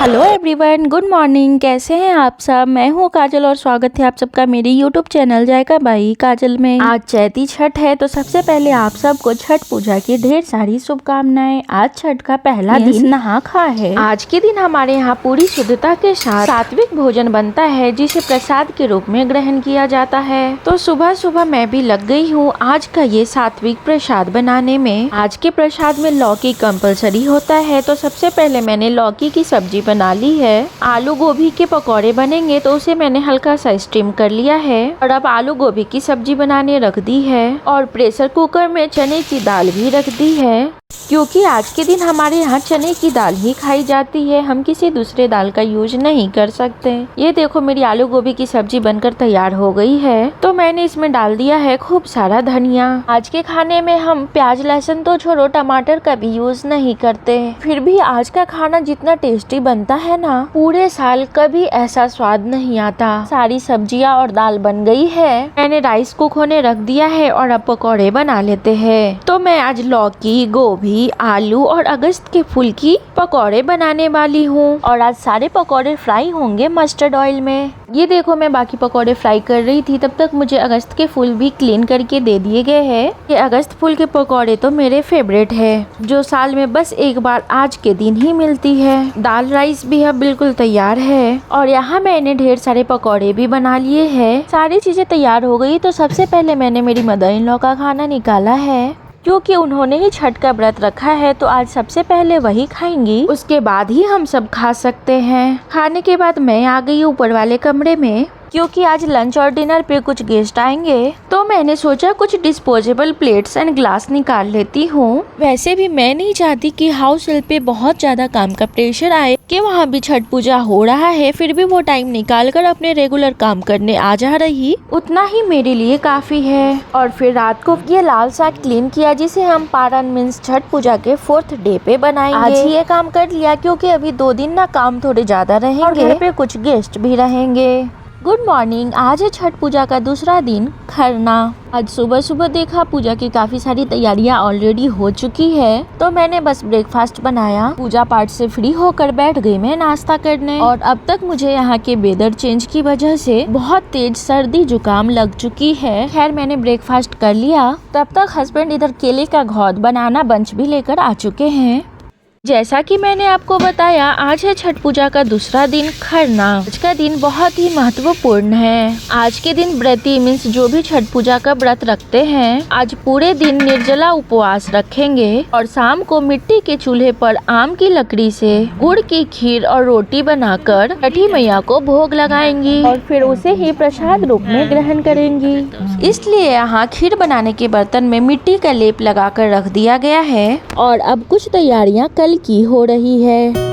Hello everyone, good morning. कैसे हैं आप सब? मैं हूं काजल और स्वागत है आप सबका मेरे यूट्यूब चैनल जायका बाई काजल में। आज चैती छठ है तो सबसे पहले आप सबको छठ पूजा की ढेर सारी शुभकामनाएं। आज छठ का पहला दिन नहा खा है। आज के दिन हमारे यहाँ पूरी शुद्धता के साथ सात्विक भोजन बनता है जिसे प्रसाद के रूप में ग्रहण किया जाता है। तो सुबह सुबह मैं भी लग गई हूँ आज का ये सात्विक प्रसाद बनाने में। आज के प्रसाद में लौकी कंपलसरी होता है, तो सबसे पहले मैंने लौकी की सब्जी बना ली है। आलू गोभी के पकौड़े बनेंगे तो उसे मैंने हल्का सा स्टीम कर लिया है और अब आलू गोभी की सब्जी बनाने रख दी है और प्रेशर कुकर में चने की दाल भी रख दी है, क्योंकि आज के दिन हमारे यहाँ चने की दाल ही खाई जाती है। हम किसी दूसरे दाल का यूज नहीं कर सकते। ये देखो मेरी आलू गोभी की सब्जी बनकर तैयार हो गई है, तो मैंने इसमें डाल दिया है खूब सारा धनिया। आज के खाने में हम प्याज लहसुन तो छोड़ो, टमाटर का भी यूज नहीं करते। फिर भी आज का खाना जितना टेस्टी बनता है ना, पूरे साल कभी ऐसा स्वाद नहीं आता। सारी सब्जियाँ और दाल बन गई है, मैंने राइस कुक होने रख दिया है और अब पकौड़े बना लेते हैं। तो मैं आज लौकी, गोभी, आलू और अगस्त के फूल की पकौड़े बनाने वाली हूँ और आज सारे पकौड़े फ्राई होंगे मस्टर्ड ऑयल में। ये देखो मैं बाकी पकौड़े फ्राई कर रही थी, तब तक मुझे अगस्त के फूल भी क्लीन करके दे दिए गए हैं। ये अगस्त फूल के पकौड़े तो मेरे फेवरेट है, जो साल में बस एक बार आज के दिन ही मिलती है। दाल राइस भी अब बिल्कुल तैयार है और यहाँ मैंने ढेर सारे पकौड़े भी बना लिए हैं। सारी चीजें तैयार हो गई तो सबसे पहले मैंने मेरी मदर इन लॉ का खाना निकाला है, क्योंकि उन्होंने ही छठ का व्रत रखा है तो आज सबसे पहले वही खाएंगी, उसके बाद ही हम सब खा सकते हैं। खाने के बाद मैं आ गई ऊपर वाले कमरे में, क्योंकि आज लंच और डिनर पे कुछ गेस्ट आएंगे, तो मैंने सोचा कुछ डिस्पोजेबल प्लेट्स एंड ग्लास निकाल लेती हूँ। वैसे भी मैं नहीं चाहती कि हाउस हेल्प पे बहुत ज्यादा काम का प्रेशर आए कि वहाँ भी छठ पूजा हो रहा है, फिर भी वो टाइम निकाल कर अपने रेगुलर काम करने आ जा रही, उतना ही मेरे लिए काफी है। और फिर रात को ये लाल साग क्लीन किया, जिसे हम पारण मीन्स छठ पूजा के 4th डे पे बनाएंगे। आज ही ये काम कर लिया क्योंकि अभी 2 दिन ना काम थोड़े ज्यादा रहेंगे और घर पे कुछ गेस्ट भी रहेंगे। Good morning. आज है छठ पूजा का दूसरा दिन, खरना। आज सुबह सुबह देखा पूजा की काफी सारी तैयारियां ऑलरेडी हो चुकी है, तो मैंने बस ब्रेकफास्ट बनाया। पूजा पाठ से फ्री होकर बैठ गई मैं नाश्ता करने और अब तक मुझे यहाँ के वेदर चेंज की वजह से बहुत तेज सर्दी जुकाम लग चुकी है। खैर मैंने ब्रेकफास्ट कर लिया, तब तक हस्बैंड इधर केले का घौद बनाना बंच भी लेकर आ चुके हैं। जैसा कि मैंने आपको बताया, आज है छठ पूजा का दूसरा दिन, खरना। आज का दिन बहुत ही महत्वपूर्ण है। आज के दिन व्रती मीन्स जो भी छठ पूजा का व्रत रखते हैं, आज पूरे दिन निर्जला उपवास रखेंगे और शाम को मिट्टी के चूल्हे पर आम की लकड़ी से गुड़ की खीर और रोटी बनाकर छठी मैया को भोग लगाएंगी और फिर उसे ही प्रसाद रूप में ग्रहण करेंगी। इसलिए यहाँ खीर बनाने के बर्तन में मिट्टी का लेप लगाकर रख दिया गया है और अब कुछ तैयारियाँ कल की हो रही है।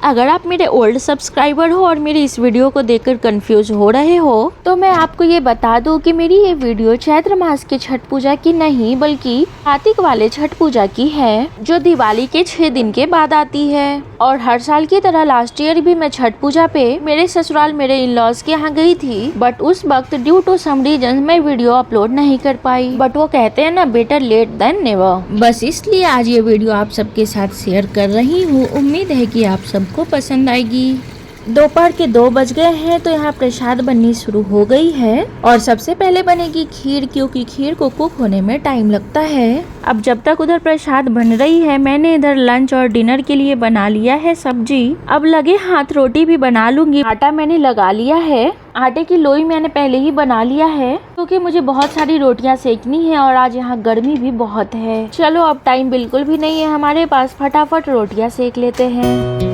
अगर आप मेरे ओल्ड सब्सक्राइबर हो और मेरी इस वीडियो को देखकर कंफ्यूज हो रहे हो, तो मैं आपको ये बता दूं कि मेरी ये वीडियो चैत्र मास के छठ पूजा की नहीं बल्कि कार्तिक वाले छठ पूजा की है, जो दिवाली के 6 दिन के बाद आती है। और हर साल की तरह लास्ट ईयर भी मैं छठ पूजा पे मेरे ससुराल मेरे इन लॉज के यहाँ गई थी, बट उस वक्त ड्यू टू सम रीजन मैं वीडियो अपलोड नहीं कर पाई। बट वो कहते हैं ना, बेटर लेट देन नेवर। बस इसलिए आज ये वीडियो आप सबके साथ शेयर कर रही हूँ। उम्मीद है कि आप सबको पसंद आएगी। दोपहर के 2 बज गए हैं तो यहाँ प्रसाद बननी शुरू हो गई है और सबसे पहले बनेगी खीर, क्योंकि खीर को कुक होने में टाइम लगता है। अब जब तक उधर प्रसाद बन रही है, मैंने इधर लंच और डिनर के लिए बना लिया है सब्जी। अब लगे हाथ रोटी भी बना लूंगी। आटा मैंने लगा लिया है, आटे की लोई मैंने पहले ही बना लिया है, क्योंकि मुझे बहुत सारी रोटियां सेकनी है और आज यहाँ गर्मी भी बहुत है। चलो अब टाइम बिल्कुल भी नहीं है हमारे पास, फटाफट रोटियां सेक लेते हैं।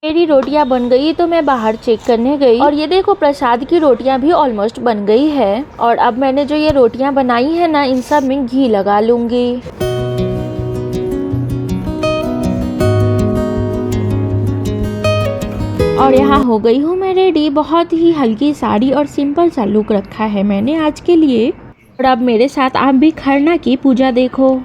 मेरी रोटियां बन गई तो मैं बाहर चेक करने गई और ये देखो प्रसाद की रोटियां भी ऑलमोस्ट बन गई है। और अब मैंने जो ये रोटियां बनाई है ना, इन सब में घी लगा लूंगी। और यहाँ हो गई हूँ मैं रेडी। बहुत ही हल्की साड़ी और सिंपल सा लुक रखा है मैंने आज के लिए। और अब मेरे साथ आप भी खरना की पूजा देखो।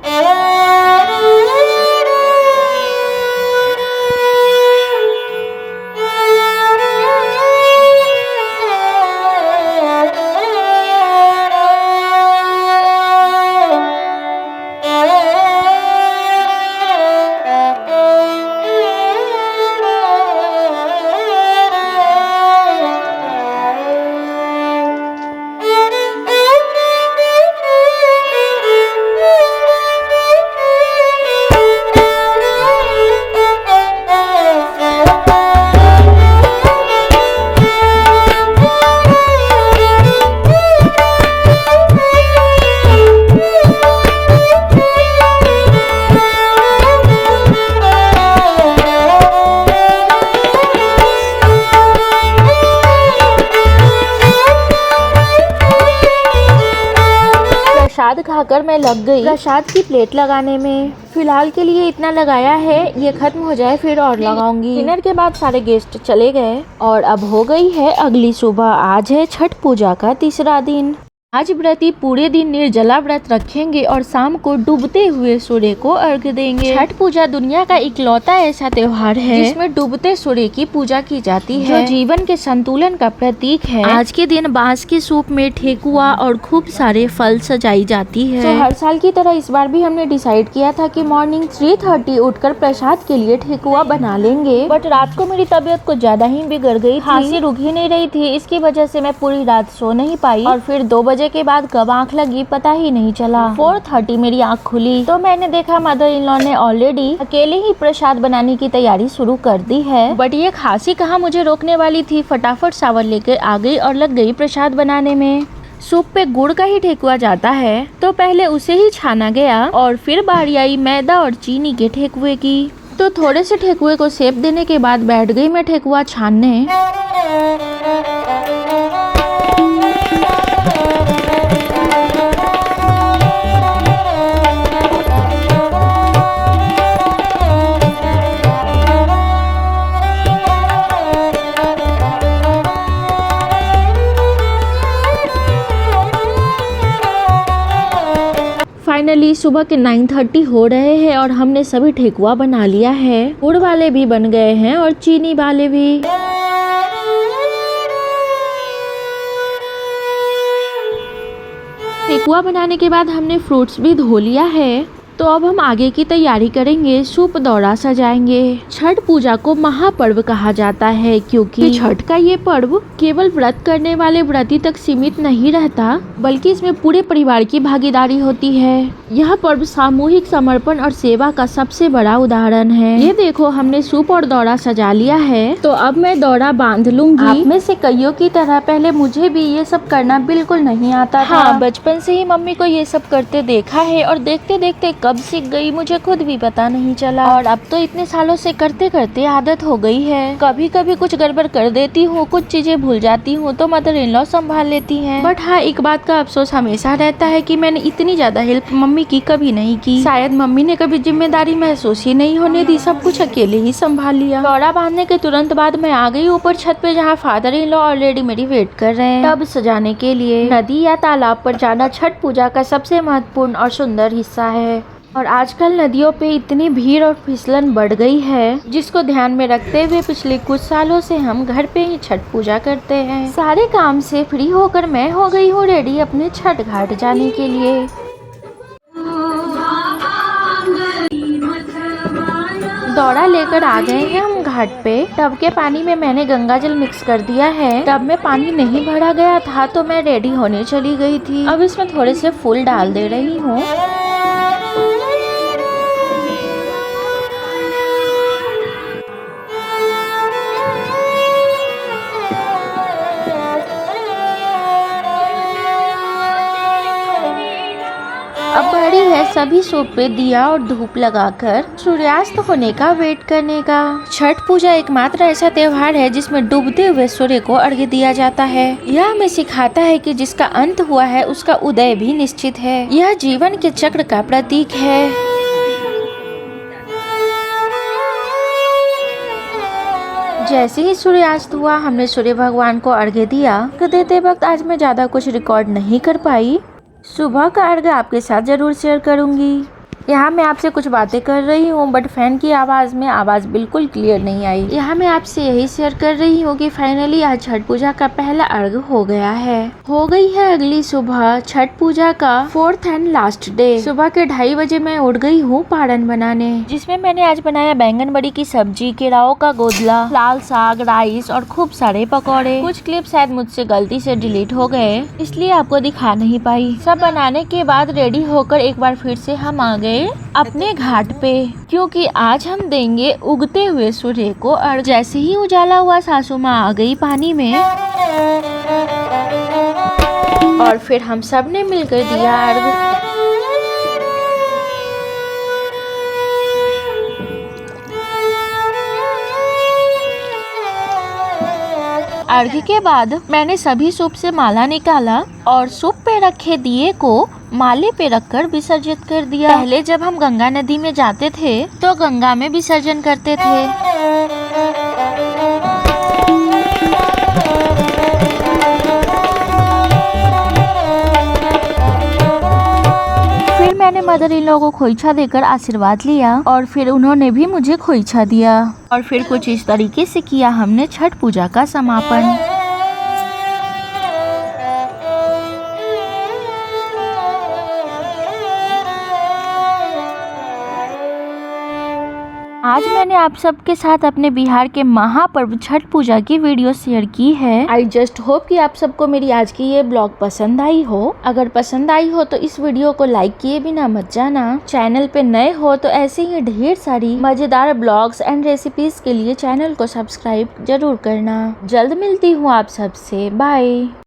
प्रसाद खाकर मैं लग गई प्रसाद की प्लेट लगाने में। फिलहाल के लिए इतना लगाया है, ये खत्म हो जाए फिर और लगाऊंगी। डिनर के बाद सारे गेस्ट चले गए और अब हो गई है अगली सुबह। आज है छठ पूजा का तीसरा दिन। आज व्रती पूरे दिन निर्जला व्रत रखेंगे और शाम को डूबते हुए सूर्य को अर्घ्य देंगे। छठ पूजा दुनिया का इकलौता ऐसा त्योहार है जिसमें डूबते सूर्य की पूजा की जाती है, जो जीवन के संतुलन का प्रतीक है। आज के दिन बांस के सूप में ठेकुआ और खूब सारे फल सजाई जाती है। तो हर साल की तरह इस बार भी हमने डिसाइड किया था कि मॉर्निंग 3:30 उठकर प्रसाद के लिए ठेकुआ बना लेंगे। बट रात को मेरी तबीयत कुछ ज्यादा ही बिगड़ गई, खांसी रुक ही नहीं रही थी। इसकी वजह से मैं पूरी रात सो नहीं पाई और फिर 2 बजे के बाद कब आंख लगी पता ही नहीं चला। 4:30 मेरी आंख खुली तो मैंने देखा मदर इन लॉ ने ऑलरेडी अकेले ही प्रसाद बनाने की तैयारी शुरू कर दी है। बट ये खांसी कहाँ मुझे रोकने वाली थी। फटाफट सावर लेकर आ गई और लग गई प्रसाद बनाने में। सूप पे गुड़ का ही ठेकुआ जाता है तो पहले उसे ही छाना गया और फिर बारी आई मैदा और चीनी के ठेकुए की। तो थोड़े से ठेकुए को शेप देने के बाद बैठ गई मैं ठेकुआ छानने। फाइनली सुबह के 9:30 हो रहे हैं और हमने सभी ठेकुआ बना लिया है। गुड़ वाले भी बन गए हैं और चीनी वाले भी। ठेकुआ बनाने के बाद हमने फ्रूट्स भी धो लिया है। तो अब हम आगे की तैयारी करेंगे। सूप दौरा सजाएंगे। छठ पूजा को महापर्व कहा जाता है क्योंकि छठ का ये पर्व केवल व्रत करने वाले व्रती तक सीमित नहीं रहता, बल्कि इसमें पूरे परिवार की भागीदारी होती है। यह पर्व सामूहिक समर्पण और सेवा का सबसे बड़ा उदाहरण है। ये देखो हमने सूप और दौरा सजा लिया है। तो अब मैं दौरा बांध लूंगी। आप में से कईयों की तरह पहले मुझे भी ये सब करना बिल्कुल नहीं आता था। बचपन से ही मम्मी को ये सब करते देखा है और देखते देखते कब सीख गई मुझे खुद भी पता नहीं चला। और अब तो इतने सालों से करते करते आदत हो गई है। कभी कभी कुछ गड़बड़ कर देती हूँ, कुछ चीजें भूल जाती हूँ तो मदर इन लॉ संभाल लेती हैं। बट हाँ, एक बात का अफसोस हमेशा रहता है कि मैंने इतनी ज्यादा हेल्प मम्मी की कभी नहीं की। शायद मम्मी ने कभी जिम्मेदारी महसूस ही नहीं होने दी, सब कुछ अकेले ही संभाल लिया। दौरा बांधने के तुरंत बाद मैं आ गई ऊपर छत पे, जहाँ फादर इन लॉ ऑलरेडी मेरी वेट कर रहे हैं टब सजाने के लिए। नदी या तालाब पर जाना छठ पूजा का सबसे महत्वपूर्ण और सुंदर हिस्सा है। और आजकल नदियों पे इतनी भीड़ और फिसलन बढ़ गई है, जिसको ध्यान में रखते हुए पिछले कुछ सालों से हम घर पे ही छठ पूजा करते हैं। सारे काम से फ्री होकर मैं हो गई हूँ रेडी अपने छठ घाट जाने के लिए। दौरा लेकर आ गए हैं हम घाट पे। टब के पानी में मैंने गंगा जल मिक्स कर दिया है। टब में पानी नहीं भरा गया था तो मैं रेडी होने चली गई थी। अब इसमें थोड़े से फूल डाल दे रही हूँ। अब बारी है सभी सूप पे दिया और धूप लगाकर सूर्यास्त होने का वेट करने का। छठ पूजा एकमात्र ऐसा त्योहार है जिसमें डूबते हुए सूर्य को अर्घ्य दिया जाता है। यह हमें सिखाता है कि जिसका अंत हुआ है उसका उदय भी निश्चित है। यह जीवन के चक्र का प्रतीक है। जैसे ही सूर्यास्त हुआ हमने सूर्य भगवान को अर्घ्य दिया। देते वक्त आज मैं ज्यादा कुछ रिकॉर्ड नहीं कर पाई सुबह का अर्घ आपके साथ जरूर शेयर करूंगी। यहाँ मैं आपसे कुछ बातें कर रही हूँ बट फैन की आवाज़ में आवाज़ बिल्कुल क्लियर नहीं आई। यहाँ मैं आपसे यही शेयर कर रही हूँ कि फाइनली आज छठ पूजा का पहला अर्घ हो गया है। हो गई है अगली सुबह छठ पूजा का 4th एंड लास्ट डे। सुबह के 2:30 बजे मैं उठ गई हूँ पारण बनाने, जिसमें मैंने आज बनाया बैंगन बड़ी की सब्जी, केराओ का गोदला, लाल साग, राइस और खूब सारे पकौड़े। कुछ क्लिप शायद मुझसे गलती से डिलीट हो गए इसलिए आपको दिखा नहीं पाई। सब बनाने के बाद रेडी होकर एक बार फिर से हम आ गए अपने घाट पे, क्योंकि आज हम देंगे उगते हुए सूर्य को अर्घ। जैसे ही उजाला हुआ सासू माँ आ गई पानी में और फिर हम सब ने मिलकर दिया अर्घ। अर्घ के बाद मैंने सभी सूप से माला निकाला और सूप पे रखे दिए को माले पे रखकर विसर्जित कर दिया। पहले जब हम गंगा नदी में जाते थे तो गंगा में विसर्जन करते थे। फिर मैंने मदर इन लोगों को खोइछा देकर आशीर्वाद लिया और फिर उन्होंने भी मुझे खोइछा दिया और फिर कुछ इस तरीके से किया हमने छठ पूजा का समापन। आज मैंने आप सबके साथ अपने बिहार के महापर्व छठ पूजा की वीडियो शेयर की है। आई जस्ट होप कि आप सबको मेरी आज की ये ब्लॉग पसंद आई हो। अगर पसंद आई हो तो इस वीडियो को लाइक किए बिना मत जाना। चैनल पे नए हो तो ऐसे ही ढेर सारी मजेदार ब्लॉग्स एंड रेसिपीज के लिए चैनल को सब्सक्राइब जरूर करना। जल्द मिलती हूँ आप सबसे, बाय।